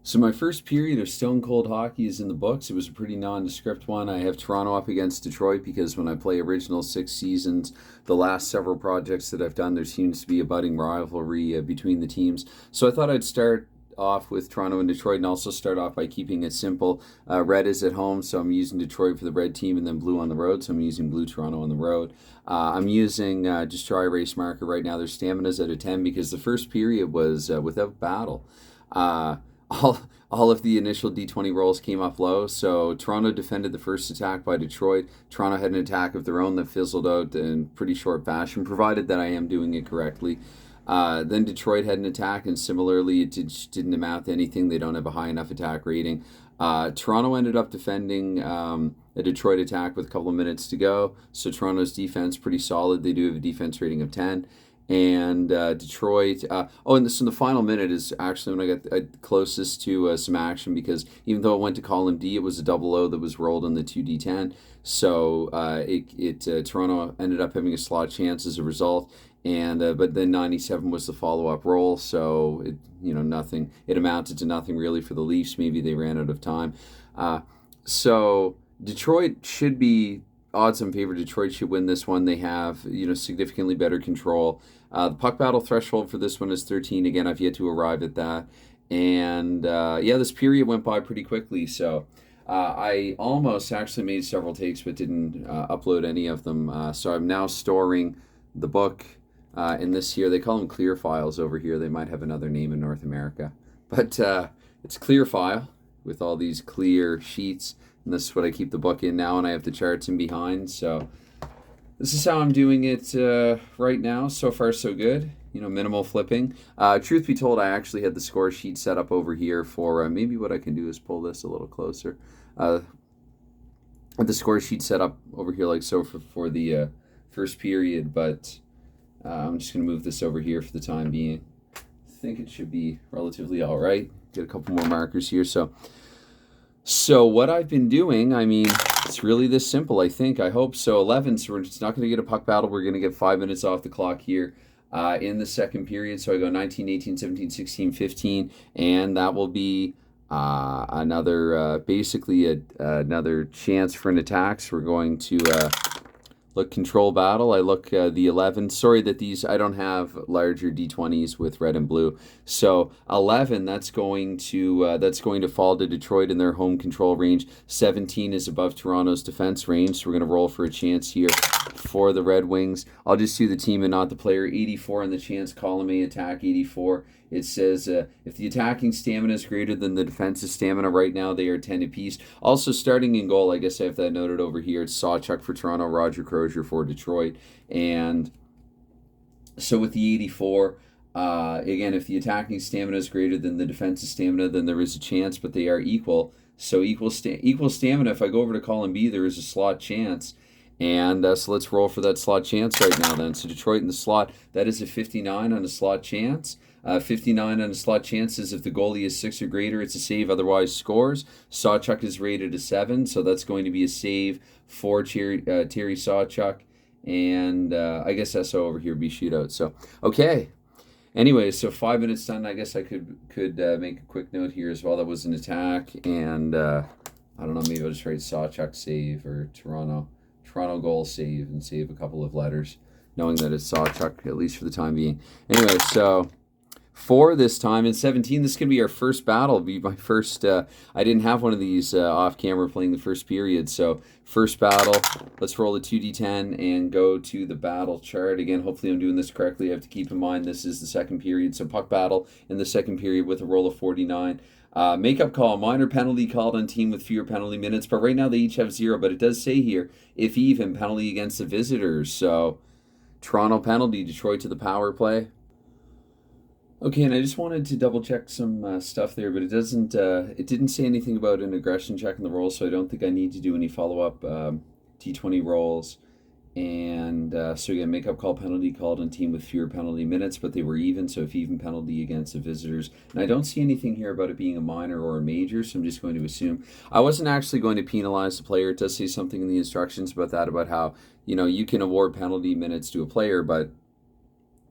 So my first period of Stone Cold Hockey is in the books. It was a pretty nondescript one. I have Toronto up against Detroit because when I play original six seasons, the last several projects that I've done, there seems to be a budding rivalry between the teams. So I thought I'd start off with Toronto and Detroit and also start off by keeping it simple. Red is at home, so I'm using Detroit for the red team, and then blue on the road, so I'm using blue Toronto on the road. I'm using just dry erase marker right now. Their stamina's at a 10 because the first period was without battle. Uh, all of the initial D20 rolls came up low. So Toronto defended the first attack by Detroit. Toronto had an attack of their own that fizzled out in pretty short fashion, provided that I am doing it correctly. Then Detroit had an attack, and similarly, it didn't amount to anything. They don't have a high enough attack rating. Toronto ended up defending a Detroit attack with a couple of minutes to go. So Toronto's defense pretty solid. They do have a defense rating of 10. And Detroit. And this in the final minute is actually when I got closest to some action because even though it went to column D, it was a double O that was rolled on the 2D10. So Toronto ended up having a slot chance as a result. And but then 97 was the follow up roll, so nothing. It amounted to nothing really for the Leafs. Maybe they ran out of time. So Detroit should be odds on favor. Detroit should win this one. They have significantly better control. The puck battle threshold for this one is 13. Again, I've yet to arrive at that. And this period went by pretty quickly. So I almost actually made several takes, but didn't upload any of them. So I'm now storing the book in this here. They call them clear files over here. They might have another name in North America. But it's clear file with all these clear sheets. And this is what I keep the book in now, and I have the charts in behind. So this is how I'm doing it right now. So far, so good. Minimal flipping. Truth be told, I actually had the score sheet set up over here for maybe what I can do is pull this a little closer. The score sheet set up over here like so for the first period, but I'm just going to move this over here for the time being. I think it should be relatively all right. Get a couple more markers here. So what I've been doing, it's really this simple, I think. I hope so. 11, so we're just not going to get a puck battle. We're going to get 5 minutes off the clock here in the second period. So I go 19, 18, 17, 16, 15, and that will be another chance for an attack. So we're going to look control battle. I look the 11. Sorry that I don't have larger D20s with red and blue. So 11, that's going to fall to Detroit in their home control range. 17 is above Toronto's defense range. So we're going to roll for a chance here for the Red Wings. I'll just do the team and not the player. 84 in the chance column A, attack 84. It says if the attacking stamina is greater than the defensive stamina right now, they are 10 apiece. Also, starting in goal, I guess I have that noted over here. It's Sawchuk for Toronto, Roger Crozier for Detroit. And so with the 84, again, if the attacking stamina is greater than the defensive stamina, then there is a chance, but they are equal. So equal stamina, if I go over to column B, there is a slot chance. And so let's roll for that slot chance right now then. So Detroit in the slot, that is a 59 on a slot chance. 59 on a slot chances. If the goalie is 6 or greater, it's a save, otherwise scores. Sawchuk is rated a 7, so that's going to be a save for Terry Sawchuk. And I guess SO over here would be shootout. So, okay. Anyway, so 5 minutes done. I guess I could make a quick note here as well. That was an attack. And I don't know, maybe I'll just write Sawchuk save or Toronto goal save and save a couple of letters, knowing that it's Sawchuk, at least for the time being. Anyway, so 4 this time. In 17, this is going to be our first battle. It'll be my first, I didn't have one of these off camera playing the first period. So first battle, let's roll a 2d10 and go to the battle chart. Again, hopefully I'm doing this correctly. I have to keep in mind this is the second period. So puck battle in the second period with a roll of 49. Makeup call, minor penalty called on team with fewer penalty minutes, but right now they each have 0. But it does say here, if even, penalty against the visitors. So Toronto penalty, Detroit to the power play. Okay, and I just wanted to double check some stuff there, but it didn't say anything about an aggression check in the roll, so I don't think I need to do any follow-up T20 rolls. And so again, makeup call penalty called on team with fewer penalty minutes, but they were even, so if even penalty against the visitors. And I don't see anything here about it being a minor or a major, so I'm just going to assume. I wasn't actually going to penalize the player. It does say something in the instructions about that, about how, you can award penalty minutes to a player, but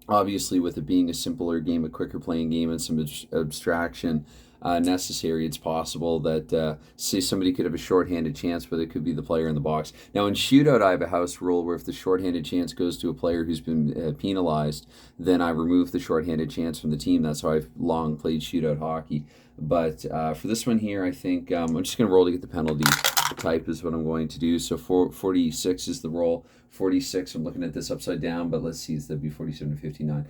obviously with it being a simpler game, a quicker playing game, and some abstraction, necessary. It's possible that, say, somebody could have a shorthanded chance, but it could be the player in the box. Now, in shootout, I have a house rule where if the shorthanded chance goes to a player who's been penalized, then I remove the shorthanded chance from the team. That's how I've long played shootout hockey. But for this one here, I think I'm just going to roll to get the penalty type is what I'm going to do. So 46 is the roll. 46, I'm looking at this upside down, but let's see, it's that'd be 47 to 59.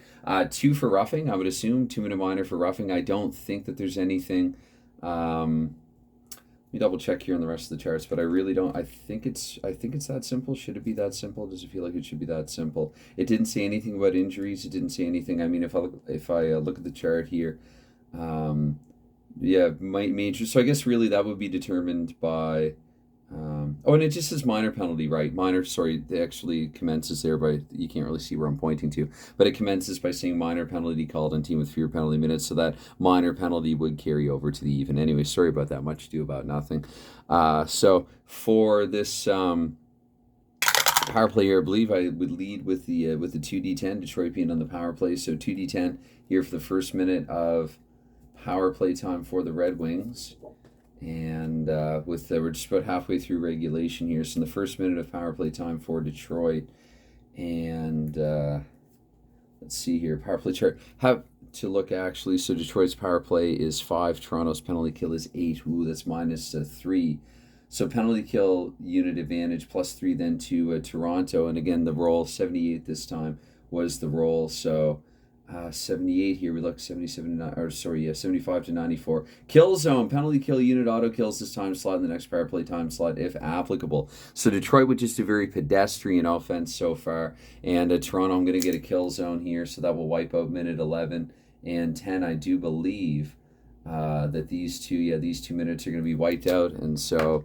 2 for roughing, I would assume. 2-minute minor for roughing. I don't think that there's anything. Let me double check here on the rest of the charts, but I really don't. I think it's that simple. Should it be that simple? Does it feel like it should be that simple? It didn't say anything about injuries. It didn't say anything. I mean, if I look at the chart here, yeah, major. So I guess really that would be determined by. And it just says minor penalty, right? Minor, sorry, it actually commences there by, you can't really see where I'm pointing to, but it commences by saying minor penalty called on team with fewer penalty minutes, so that minor penalty would carry over to the even. Anyway, sorry about that, much ado about nothing. So for this power play here, I believe I would lead with the 2d10, Detroit being on the power play, so 2d10 here for the first minute of power play time for the Red Wings. And we're just about halfway through regulation here. So in the first minute of power play time for Detroit, and let's see here, power play chart. Have to look actually. So Detroit's power play is 5. Toronto's penalty kill is 8. Ooh, that's minus 3. So penalty kill unit advantage plus 3 then to Toronto. And again, the roll 78 this time was the roll. So 78 here, we look 75 to 94. Kill zone, penalty kill unit auto kills this time slot in the next power play time slot if applicable. So Detroit with just a very pedestrian offense so far, and Toronto, I'm going to get a kill zone here, so that will wipe out minute 11 and 10. I do believe that these 2 minutes are going to be wiped out, and so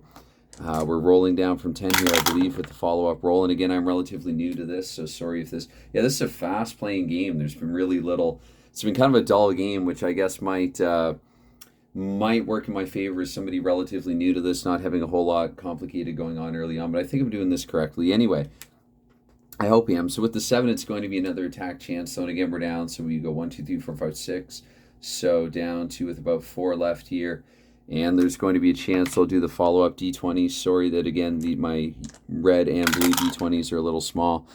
we're rolling down from 10 here, I believe, with the follow-up roll. And again, I'm relatively new to this, so sorry if this... Yeah, this is a fast-playing game. There's been really little... It's been kind of a dull game, which I guess might work in my favor as somebody relatively new to this, not having a whole lot complicated going on early on. But I think I'm doing this correctly. Anyway, I hope I am. So with the 7, it's going to be another attack chance. So and again, we're down. So we go 1, 2, 3, 4, 5, 6. So down to with about 4 left here. And there's going to be a chance I'll do the follow-up D20s. Sorry that, again, my red and blue D20s are a little small.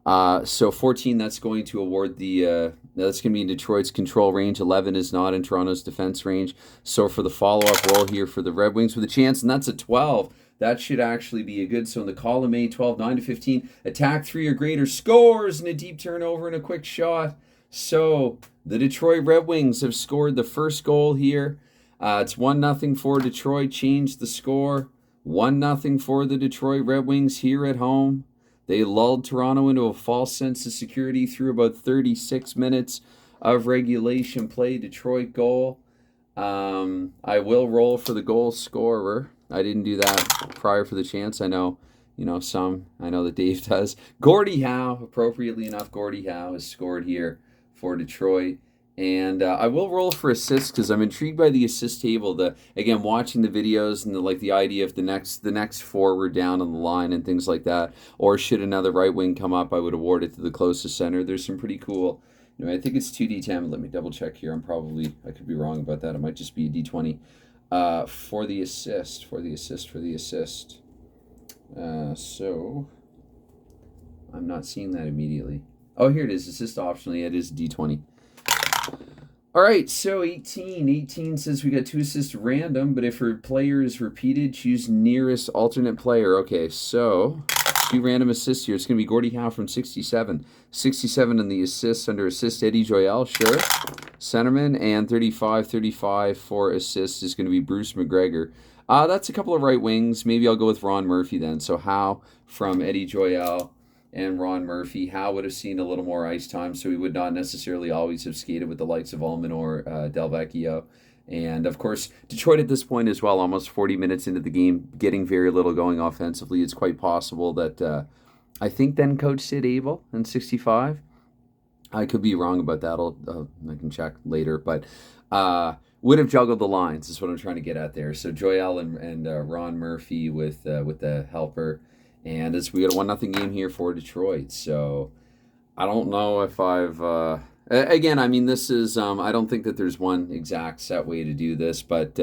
So 14, that's going to award the... that's going to be in Detroit's control range. 11 is not in Toronto's defense range. So for the follow-up roll here for the Red Wings with a chance, and that's a 12. That should actually be a good... So in the column A, 12, 9 to 15, attack 3 or greater, scores, and a deep turnover and a quick shot. So the Detroit Red Wings have scored the first goal here. It's 1-0 for Detroit. Change the score. 1-0 for the Detroit Red Wings here at home. They lulled Toronto into a false sense of security through about 36 minutes of regulation play. Detroit goal. I will roll for the goal scorer. I didn't do that prior for the chance. I know, I know that Dave does. Gordie Howe, appropriately enough, Gordie Howe has scored here for Detroit. And I will roll for assists because I'm intrigued by the assist table. Again, watching the videos and the idea of the next forward down on the line and things like that. Or should another right wing come up, I would award it to the closest center. There's some pretty cool. I think it's 2d10. Let me double check here. I could be wrong about that. It might just be a d20 for the assist. So I'm not seeing that immediately. Oh, here it is. Assist optionally. It is d20. All right, so 18. 18 says we got 2 assists random, but if her player is repeated, choose nearest alternate player. Okay, so 2 random assists here. It's going to be Gordie Howe from 67. 67 in the assists under assist, Eddie Joyal, sure. Centerman, and 35 for assists is going to be Bruce McGregor. That's a couple of right wings. Maybe I'll go with Ron Murphy then. So Howe from Eddie Joyal and Ron Murphy. Howe would have seen a little more ice time, so he would not necessarily always have skated with the likes of Ullman or Del Vecchio. And, of course, Detroit at this point as well, almost 40 minutes into the game, getting very little going offensively. It's quite possible that I think then Coach Sid Abel in 65. I could be wrong about that. I can check later. But would have juggled the lines is what I'm trying to get at there. So Joyal and Ron Murphy with the helper. And we got a 1-0 game here for Detroit. So I don't know if I've Again, I mean, this is, I don't think that there's one exact set way to do this, but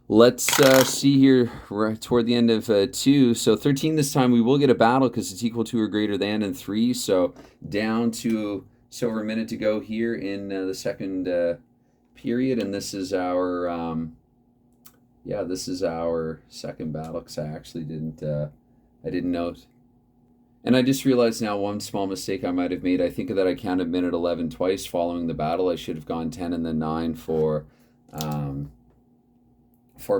let's see here right toward the end of 2. So 13 this time, we will get a battle because it's equal to or greater than, and 3. So down to just over a minute to go here in the second period, and this is our, yeah, this is our second battle because I actually I didn't note. And I just realized now one small mistake I might have made. I think that I counted minute 11 twice following the battle. I should have gone 10 and then 9 for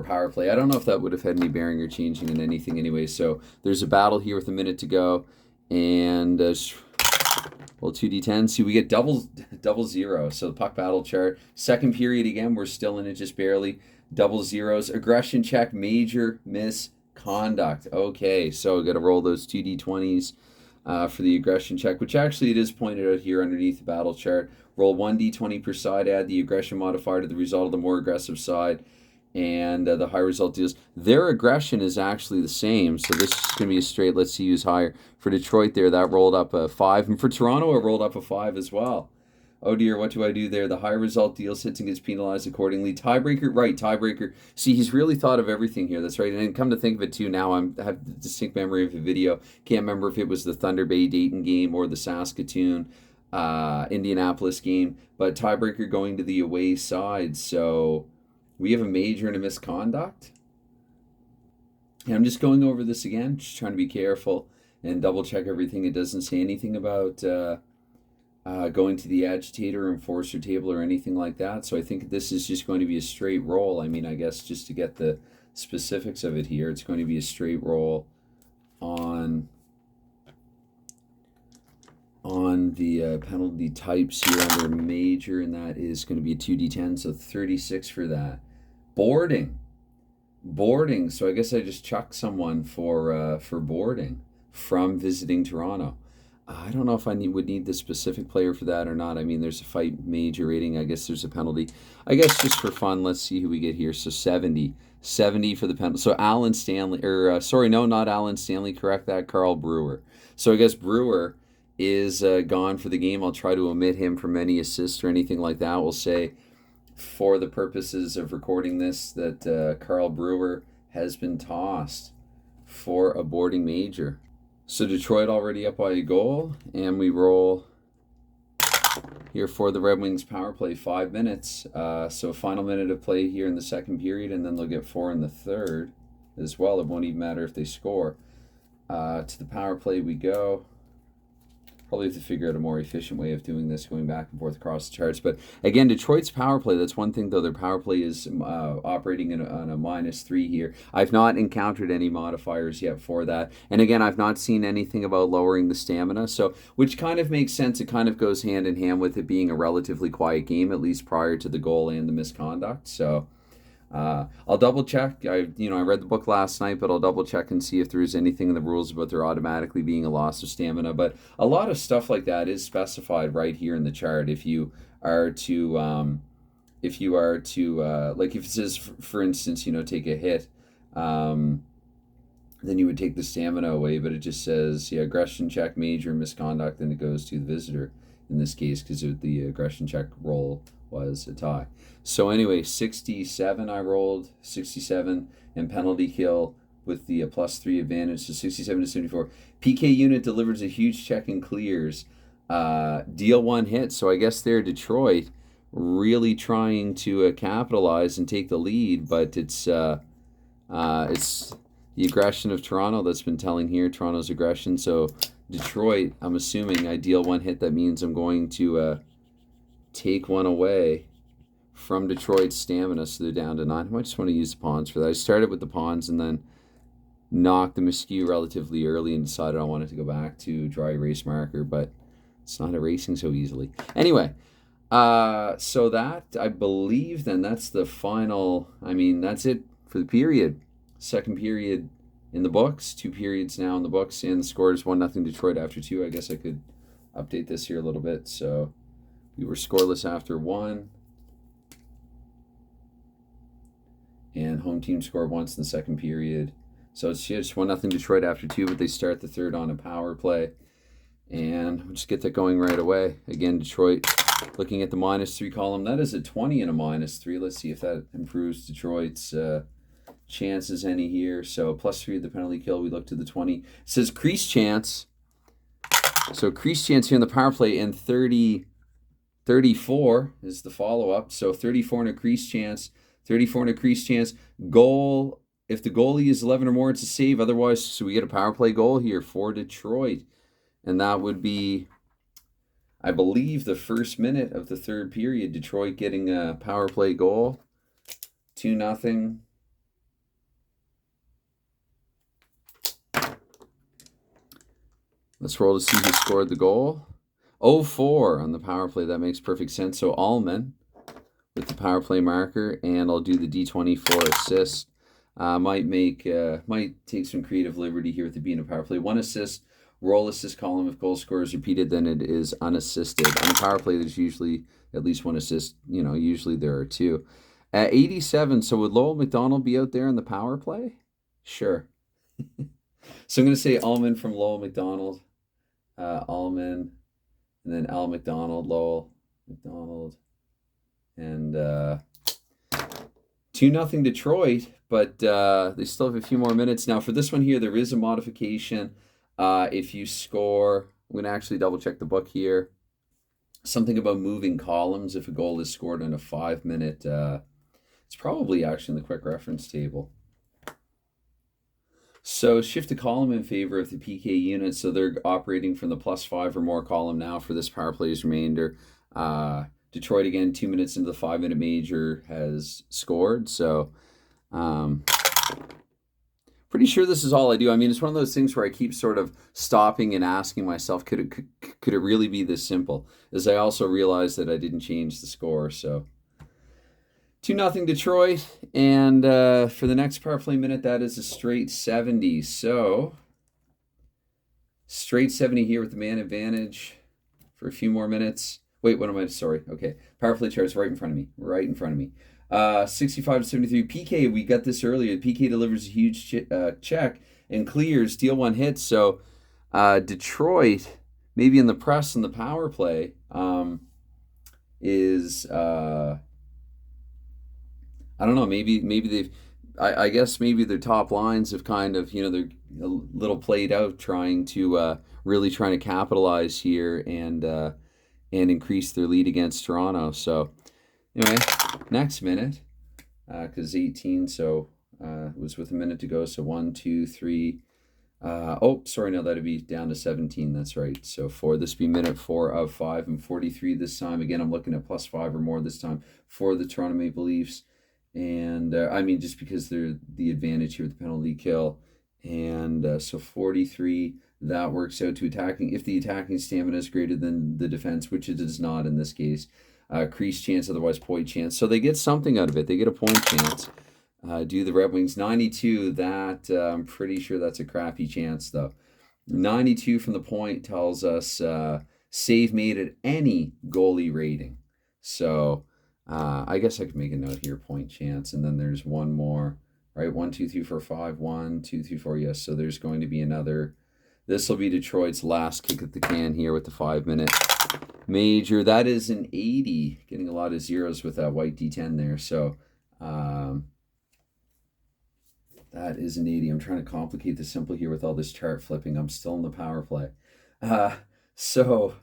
power play. I don't know if that would have had any bearing or changing in anything anyway. So there's a battle here with a minute to go. And well, 2d10. See, we get double zero. So the puck battle chart. Second period again, we're still in it just barely. Double zeros. Aggression check, major misconduct. Okay, so got to roll those 2d20s for the aggression check, which actually it is pointed out here underneath the battle chart. Roll 1d20 per side, add the aggression modifier to the result of the more aggressive side, and the high result deals. Their aggression is actually the same, so this is going to be a straight, let's see who's higher. For Detroit there, that rolled up a 5, and for Toronto, it rolled up a 5 as well. Oh dear, what do I do there? The high result deals hits and gets penalized accordingly. Tiebreaker, right, tiebreaker. See, he's really thought of everything here. That's right. And come to think of it too, now I have a distinct memory of a video. Can't remember if it was the Thunder Bay Dayton game or the Saskatoon Indianapolis game. But tiebreaker going to the away side. So we have a major and a misconduct. And I'm just going over this again, just trying to be careful and double check everything. It doesn't say anything about going to the agitator or enforcer table or anything like that. So I think this is just going to be a straight roll. I mean, I guess just to get the specifics of it here, it's going to be a straight roll on the penalty types here under major, and that is going to be a 2d10, so 36 for that. Boarding. So I guess I just chucked someone for boarding from visiting Toronto. I don't know if I would need the specific player for that or not. I mean, there's a fight major rating. I guess there's a penalty. I guess just for fun, let's see who we get here. So 70 for the penalty. So Alan Stanley, or sorry, no, not Alan Stanley. Correct that, Carl Brewer. So I guess Brewer is gone for the game. I'll try to omit him from any assists or anything like that. We'll say, for the purposes of recording this, that Carl Brewer has been tossed for a boarding major. So Detroit already up by a goal, and we roll here for the Red Wings power play, 5 minutes. So final minute of play here in the second period, and then they'll get 4 in the third as well. It won't even matter if they score. To the power play we go. Probably have to figure out a more efficient way of doing this, going back and forth across the charts. But again, Detroit's power play, that's one thing, though. Their power play is operating on a -3 here. I've not encountered any modifiers yet for that. And again, I've not seen anything about lowering the stamina, so which kind of makes sense. It kind of goes hand in hand with it being a relatively quiet game, at least prior to the goal and the misconduct. So I'll double check. I read the book last night, but I'll double check and see if there is anything in the rules about there automatically being a loss of stamina. But a lot of stuff like that is specified right here in the chart. If you are to, like if it says, for instance, take a hit, then you would take the stamina away. But it just says, aggression check, major, misconduct, and it goes to the visitor in this case because the aggression check roll was a tie. So anyway, 67 I rolled, 67, and penalty kill with the +3 advantage, so 67 to 74. PK unit delivers a huge check and clears. Deal 1 hit, so I guess they're Detroit really trying to capitalize and take the lead, but it's the aggression of Toronto that's been telling here, Toronto's aggression. So Detroit, I'm assuming I deal 1 hit, that means I'm going to take 1 away from Detroit's stamina, so they're down to 9. I might just want to use the pawns for that. I started with the pawns and then knocked the Miscue relatively early and decided I wanted to go back to dry erase marker, but it's not erasing so easily. Anyway, so that, I believe, then that's the final, that's it for the period. Second period in the books, 2 periods now in the books, and the score is 1-0 Detroit after 2. I guess I could update this here a little bit. So we were scoreless after 1. And home team scored once in the second period. So it's just 1-0 Detroit after 2, but they start the third on a power play. And we'll just get that going right away. Again, Detroit looking at the -3 column. That is a 20 and a -3. Let's see if that improves Detroit's chances any here. So +3 the penalty kill. We look to the 20. It says crease chance. So crease chance here in the power play, and 34 is the follow-up. So 34 and a crease chance. 34 and a crease chance. Goal. If the goalie is 11 or more, it's a save. Otherwise, so we get a power play goal here for Detroit. And that would be, I believe, the first minute of the third period. Detroit getting a power play goal. 2-0. Let's roll to see who scored the goal. 0-4 on the power play. That makes perfect sense. So Allman with the power play marker, and I'll do the D20 for assist. Might take some creative liberty here with it being a power play. 1 assist. Roll assist column. If goal score is repeated, then it is unassisted. On a power play, there's usually at least 1 assist. Usually there are 2. At 87, so would Lowell McDonald be out there in the power play? Sure. So I'm going to say Allman from Lowell McDonald. Allman, and then Al McDonald, Lowell McDonald. And 2-0 Detroit, but they still have a few more minutes. Now, for this one here, there is a modification. If you score, I'm going to actually double check the book here. Something about moving columns if a goal is scored in a 5-minute. It's probably actually in the quick reference table. So shift the column in favor of the PK unit. So they're operating from the +5 or more column now for this power play's remainder. Detroit, again, 2 minutes into the 5-minute major, has scored. So pretty sure this is all I do. I mean, it's one of those things where I keep sort of stopping and asking myself, could it really be this simple? As I also realize that I didn't change the score. So 2-0 Detroit, and for the next power play minute, that is a straight 70. So straight 70 here with the man advantage for a few more minutes. Wait, what am I? Sorry. Okay, power play charts right in front of me. 65-73 PK. We got this earlier. PK delivers a huge check and clears. Deal 1 hit. So Detroit, maybe in the press and the power play, is. I don't know, maybe they've, I guess maybe their top lines have kind of, they're a little played out trying to really trying to capitalize here and increase their lead against Toronto. So anyway, next minute, because 18, so it was with a minute to go. So 1, 2, 3. That'd be down to 17. That's right. So this be minute 4 of 5 and 43 this time. Again, I'm looking at +5 or more this time for the Toronto Maple Leafs. And just because they're the advantage here with the penalty kill. And so 43, that works out to attacking. If the attacking stamina is greater than the defense, which it is not in this case, crease chance, otherwise point chance. So they get something out of it. They get a point chance. Do the Red Wings 92, that I'm pretty sure that's a crappy chance though. 92 from the point tells us save made at any goalie rating. So I guess I could make a note here, point chance, and then there's one more, right? 1, 2, 3, 4, 5. 1, 2, 3, 4. Yes. So there's going to be another. This will be Detroit's last kick at the can here with the 5-minute major. That is an 80, getting a lot of zeros with that white D10 there. So that is an 80. I'm trying to complicate the simple here with all this chart flipping. I'm still in the power play. So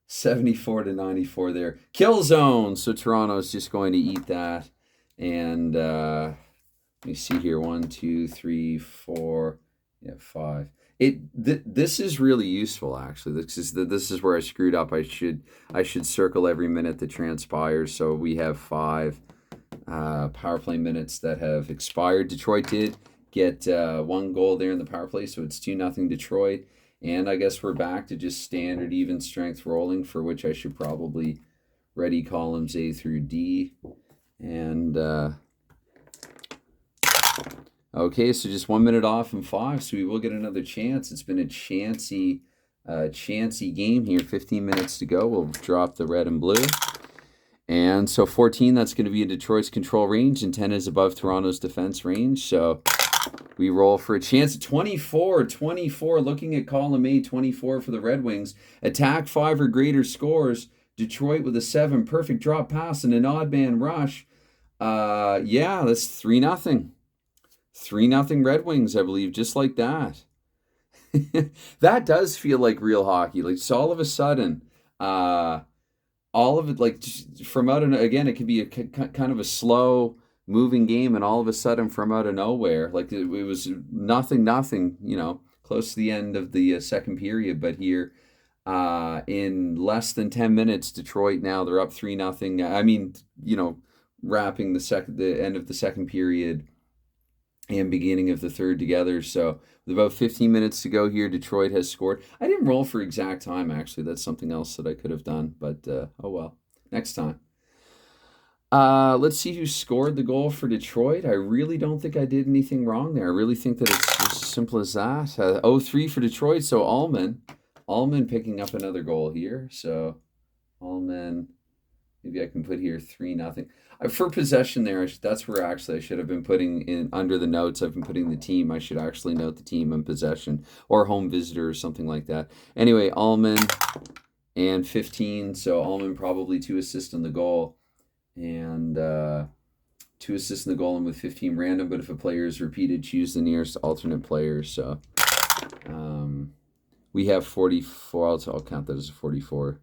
74-94 there. Kill zone. So Toronto's just going to eat that. And let me see here. 1, 2, 3, 4. Yeah, 5. This is really useful actually. This is where I screwed up. I should circle every minute that transpires. So we have 5 power play minutes that have expired. Detroit did get 1 goal there in the power play, so it's 2-0 Detroit. And I guess we're back to just standard even strength rolling, for which I should probably ready columns A through D. And okay, so just 1 minute off and 5, so we will get another chance. It's been a chancy game here. 15 minutes to go. We'll drop the red and blue. And so 14, that's going to be in Detroit's control range, and 10 is above Toronto's defense range. So We roll for a chance. 24, looking at column A, 24 for the Red Wings. Attack 5 or greater scores. Detroit with a 7. Perfect drop pass and an odd man rush. Yeah, that's 3-0. 3-0 Red Wings, I believe, just like that. That does feel like real hockey. Like, just all of a sudden, all of it, like, from out of, again, it can be a kind of a slow moving game, and all of a sudden, from out of nowhere, like, it was nothing, close to the end of the second period, but here, in less than 10 minutes, Detroit now, they're up 3-0. I mean, wrapping the end of the second period and beginning of the third together. So with about 15 minutes to go here, Detroit has scored. I didn't roll for exact time, actually. That's something else that I could have done, but oh well. Next time. Let's see who scored the goal for Detroit. I really don't think I did anything wrong there. I really think that it's just as simple as that. 0-3 for Detroit, so Allman picking up another goal here. So Allman, maybe I can put here 3-0. For possession there, that's where actually I should have been putting in under the notes. I've been putting the team. I should actually note the team and possession or home visitor or something like that. Anyway, Allman and 15. So Allman probably 2 assists on the goal and 2 assists in the goal and with 15 random. But if a player is repeated, choose the nearest alternate player. So we have 44. I'll count that as a 44.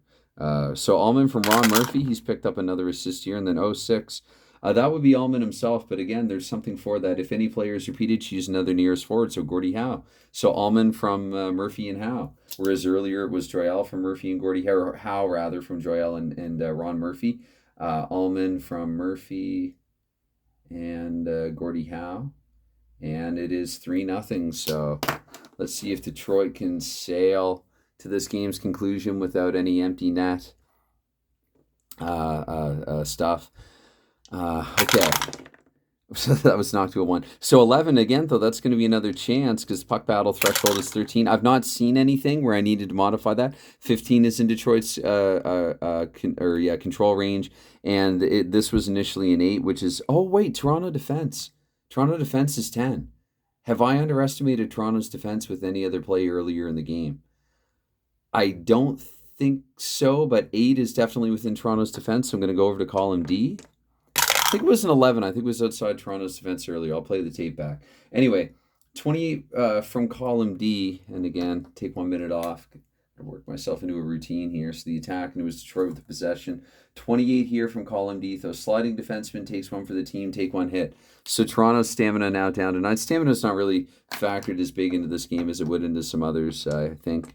So Allman from Ron Murphy, he's picked up another assist here, and then 06. That would be Allman himself, but again, there's something for that. If any player is repeated, choose another nearest forward, so Gordie Howe. So Allman from Murphy and Howe, whereas earlier it was Joyal from Murphy and Gordie Howe, or Howe rather from Joyal and Ron Murphy. Allman from Murphy and Gordie Howe, and it is 3-0. So let's see if Detroit can sail to this game's conclusion without any empty net stuff. Okay. So that was knocked to a 1. So 11 again, though, that's going to be another chance because puck battle threshold is 13. I've not seen anything where I needed to modify that. 15 is in Detroit's control range, and this was initially an 8, which is, oh wait, Toronto defense. Toronto defense is 10. Have I underestimated Toronto's defense with any other play earlier in the game? I don't think so, but 8 is definitely within Toronto's defense, so I'm going to go over to column D. I think it was an 11. I think it was outside Toronto's defense earlier. I'll play the tape back. Anyway, 28 from column D, and again, take 1 minute off. I'll work myself into a routine here. So the attack, and it was Detroit with the possession. 28 here from column D. So sliding defenseman takes 1 for the team, take 1 hit. So Toronto's stamina now down to 9. Stamina's not really factored as big into this game as it would into some others, I think.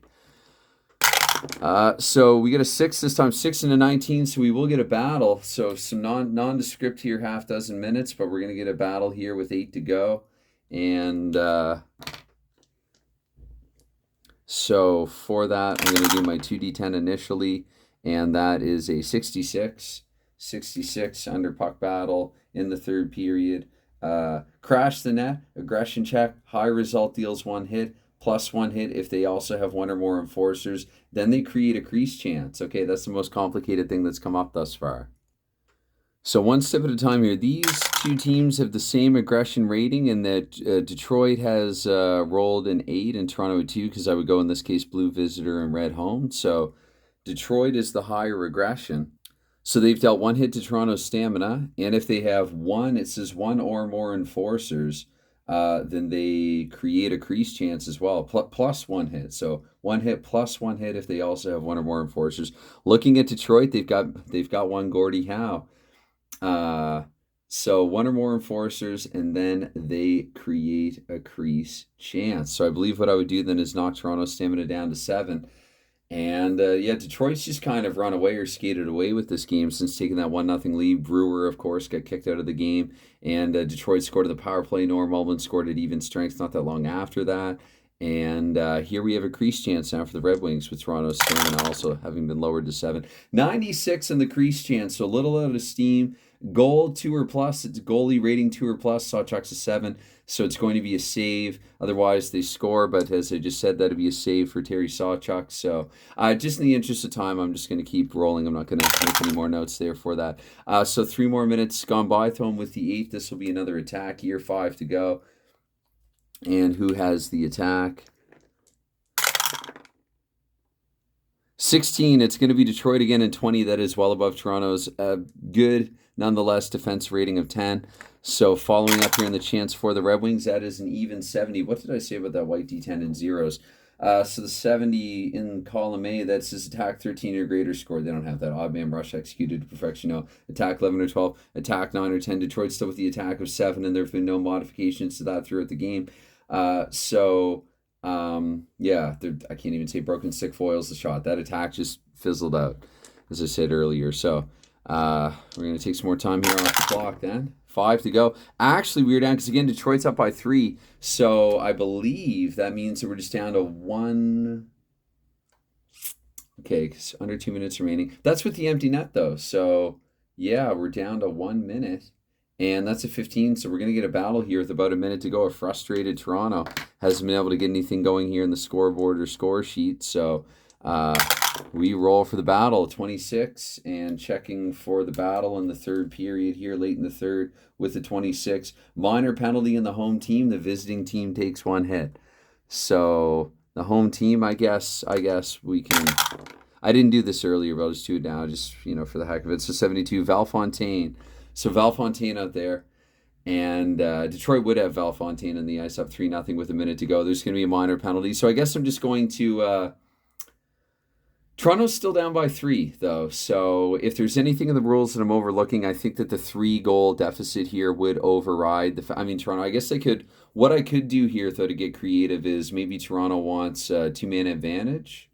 So we get a 6 this time, 6 and a 19, so we will get a battle. So some nondescript here, half dozen minutes, but we're going to get a battle here with 8 to go. And so for that, I'm going to do my 2d10 initially, and that is a 66 under puck battle in the third period. Crash the net, aggression check, high result deals 1 hit. Plus 1 hit if they also have 1 or more enforcers. Then they create a crease chance. Okay, that's the most complicated thing that's come up thus far. So one step at a time here. These two teams have the same aggression rating, and that Detroit has rolled an 8 and Toronto a 2, because I would go in this case blue visitor and red home. So Detroit is the higher aggression. So they've dealt 1 hit to Toronto's stamina, and if they have 1, it says 1 or more enforcers, then they create a crease chance as well, plus 1 hit. So 1 hit plus 1 hit if they also have 1 or more enforcers. Looking at Detroit, they've got 1 Gordie Howe. So 1 or more enforcers, and then they create a crease chance. So I believe what I would do then is knock Toronto's stamina down to 7. And Detroit's just kind of run away or skated away with this game since taking that 1-0 lead. Brewer, of course, got kicked out of the game. And Detroit scored on the power play. Norm Allman scored at even strength not that long after that. And here we have a crease chance now for the Red Wings, with Toronto's stamina also having been lowered to 7. 96 in the crease chance, so a little out of steam. Goal 2 or plus. It's goalie rating 2 or plus. Sawchuk's a 7, so it's going to be a save. Otherwise, they score, but as I just said, that'd be a save for Terry Sawchuk. So just in the interest of time, I'm just going to keep rolling. I'm not going to make any more notes there for that. So 3 more minutes gone by. Throw him with the 8. This will be another attack. Year 5 to go. And who has the attack? 16, it's going to be Detroit again, and 20, that is well above Toronto's good, nonetheless, defense rating of 10. So following up here in the chance for the Red Wings, that is an even 70. What did I say about that white D10 and zeros? So the 70 in column A, that's his attack 13 or greater score. They don't have that. Odd man rush executed to perfection. No. Attack 11 or 12. Attack 9 or 10. Detroit still with the attack of 7, and there have been no modifications to that throughout the game. Yeah, I can't even say broken stick foils the shot. That attack just fizzled out, as I said earlier. So we're going to take some more time here off the clock then. 5 to go. Actually, we're down because, again, Detroit's up by 3. So I believe that means that we're just down to 1. Okay, because under 2 minutes remaining. That's with the empty net, though. So, yeah, we're down to 1 minute. And that's a 15, so we're going to get a battle here with about a minute to go. A frustrated Toronto hasn't been able to get anything going here in the scoreboard or score sheet. So we roll for the battle, 26, and checking for the battle in the third period here, late in the third with the 26. Minor penalty in the home team. The visiting team takes 1 hit. So the home team, I guess we can... I didn't do this earlier, but I'll just do it now, just, for the heck of it. So 72, Valfontaine. So Valfontaine out there, and Detroit would have Valfontaine on the ice up 3-0 with a minute to go. There's going to be a minor penalty. So I guess I'm just going to... Toronto's still down by 3, though. So if there's anything in the rules that I'm overlooking, I think that the 3-goal deficit here would override Toronto. I guess they could... What I could do here, though, to get creative is maybe Toronto wants 2-man advantage.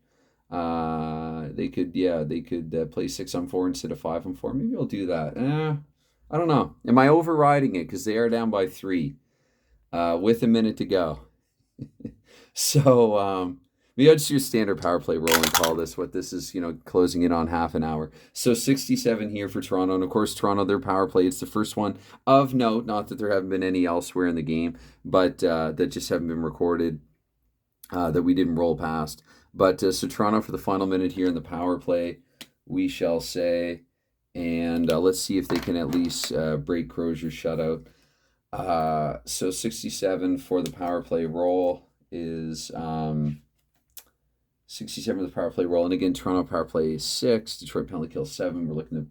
They could play 6-on-4 instead of 5-on-4. Maybe I'll do that. I don't know. Am I overriding it? Because they are down by 3 with a minute to go. So maybe I'll just do a standard power play roll and call this what this is, closing in on half an hour. So 67 here for Toronto. And, of course, Toronto, their power play, it's the first one of note. Not that there haven't been any elsewhere in the game, but that just haven't been recorded, that we didn't roll past. But so Toronto for the final minute here in the power play, we shall say... And let's see if they can at least break Crozier's shutout. So 67 for the power play roll is 67 for the power play roll. And again, Toronto power play is 6. Detroit penalty kill 7. We're looking at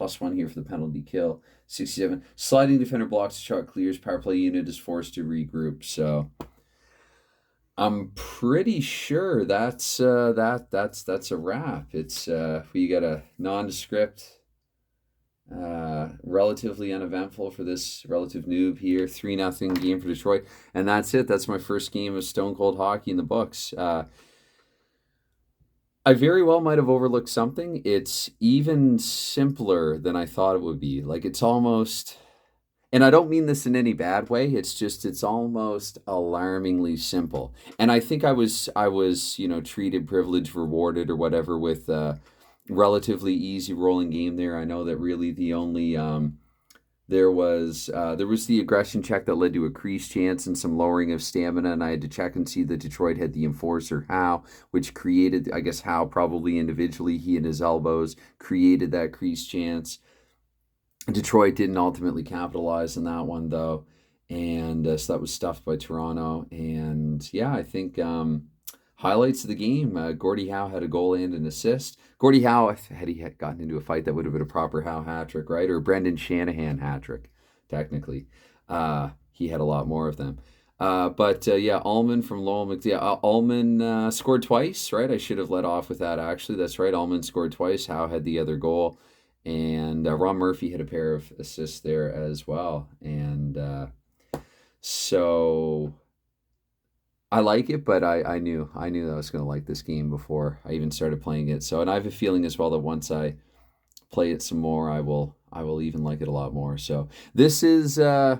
+1 here for the penalty kill. 67. Sliding defender blocks the shot, clears. Power play unit is forced to regroup. So I'm pretty sure that's a wrap. It's we got a nondescript... relatively uneventful for this relative noob here. 3-0 game for Detroit. And that's it. That's my first game of Stone Cold Hockey in the books. I very well might have overlooked something. It's even simpler than I thought it would be. Like, it's almost... And I don't mean this in any bad way. It's almost alarmingly simple. And I think I was treated, privileged, rewarded, or whatever with... relatively easy rolling game there. I know that really the only there was the aggression check that led to a crease chance and some lowering of stamina, and I had to check and see that Detroit had the enforcer Howe, which created, I guess Howe probably individually, he and his elbows created that crease chance. Detroit didn't ultimately capitalize on that one though, and so that was stuffed by Toronto. And yeah, I think highlights of the game, Gordie Howe had a goal and an assist. Gordie Howe, had he gotten into a fight, that would have been a proper Howe hat-trick, right? Or Brendan Shanahan hat-trick, technically. He had a lot more of them. Ullman from Lowell. Ullman scored twice, right? I should have led off with that, actually. That's right, Ullman scored twice. Howe had the other goal. And Ron Murphy had a pair of assists there as well. And so... I like it, but I knew that I was going to like this game before I even started playing it. So, and I have a feeling as well that once I play it some more, I will even like it a lot more. So this is I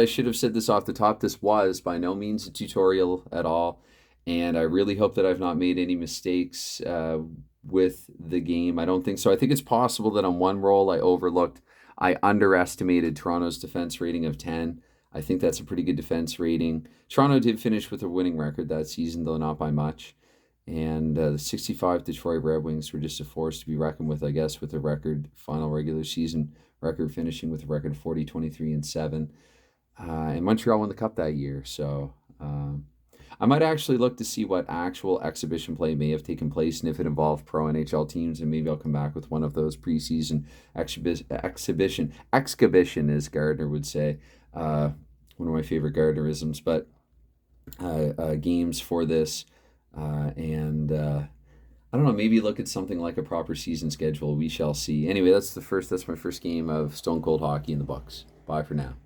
should have said this off the top. This was by no means a tutorial at all, and I really hope that I've not made any mistakes with the game. I don't think so. I think it's possible that on one roll I underestimated Toronto's defense rating of 10. I think that's a pretty good defense rating. Toronto did finish with a winning record that season, though not by much. And the 65 Detroit Red Wings were just a force to be reckoned with, I guess, with a record final regular season record, finishing with a record 40-23-7. And Montreal won the Cup that year. So I might actually look to see what actual exhibition play may have taken place and if it involved pro NHL teams, and maybe I'll come back with one of those preseason exhibition, as Gardner would say. One of my favorite Gardnerisms, but games for this, and I don't know, maybe look at something like a proper season schedule. We shall see. Anyway, that's my first game of Stone Cold Hockey in the books. Bye for now.